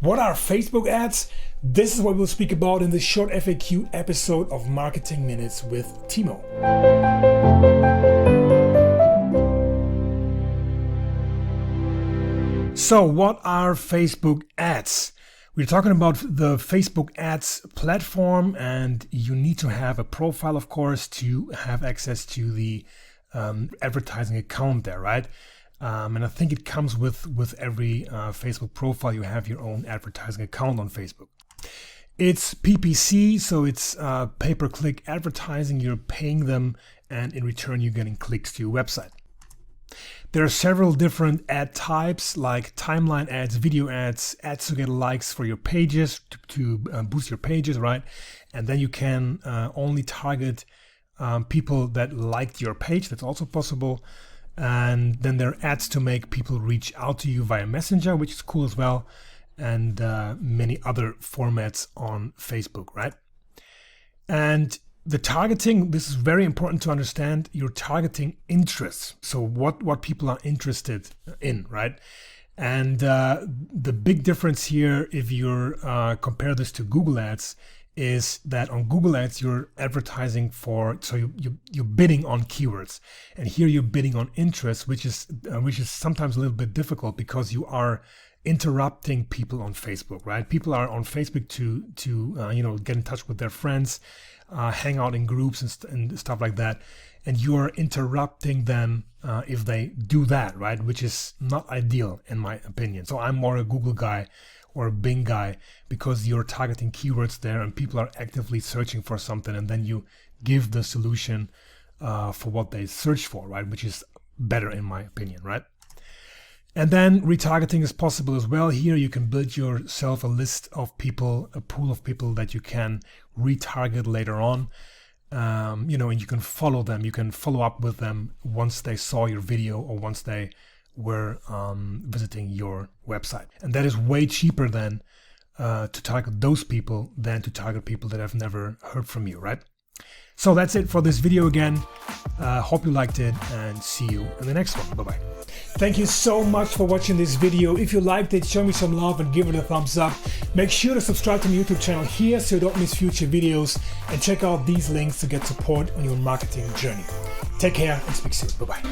What are Facebook ads? This is what we'll speak about in this short FAQ episode of Marketing Minutes with Timo. So what are Facebook ads? We're talking about the Facebook ads platform, and you need to have a profile, of course, to have access to the advertising account there, right? And I think it comes with every Facebook profile. You have your own advertising account on Facebook. It's PPC, so it's pay-per-click advertising. You're paying them, and in return, you're getting clicks to your website. There are several different ad types like timeline ads, video ads, ads to get likes for your pages, to boost your pages, right? And then you can only target people that liked your page. That's also possible. And then there are ads to make people reach out to you via Messenger, which is cool as well. And many other formats on Facebook, right? And the targeting, this is very important to understand. You're targeting interests. So what people are interested in, right? And the big difference here, if you're compare this to Google Ads, is that on Google Ads, you're advertising for, so you're bidding on keywords. And here you're bidding on interests, which is sometimes a little bit difficult because you are interrupting people on Facebook, right? People are on Facebook to get in touch with their friends, hang out in groups and stuff like that. And you are interrupting them if they do that, right? Which is not ideal in my opinion. So I'm more a Google guy or a Bing guy because you're targeting keywords there and people are actively searching for something, and then you give the solution for what they search for, right? Which is better in my opinion, right? And then retargeting is possible as well. Here you can build yourself a list of people, a pool of people that you can retarget later on. And you can follow them. You can follow up with them once they saw your video or once they were visiting your website. And that is way cheaper than to target those people than to target people that have never heard from you, right? So that's it for this video again. Hope you liked it, and see you in the next one. Bye-bye. Thank you so much for watching this video. If you liked it, show me some love and give it a thumbs up. Make sure to subscribe to my YouTube channel here so you don't miss future videos, and check out these links to get support on your marketing journey. Take care and speak soon. Bye-bye.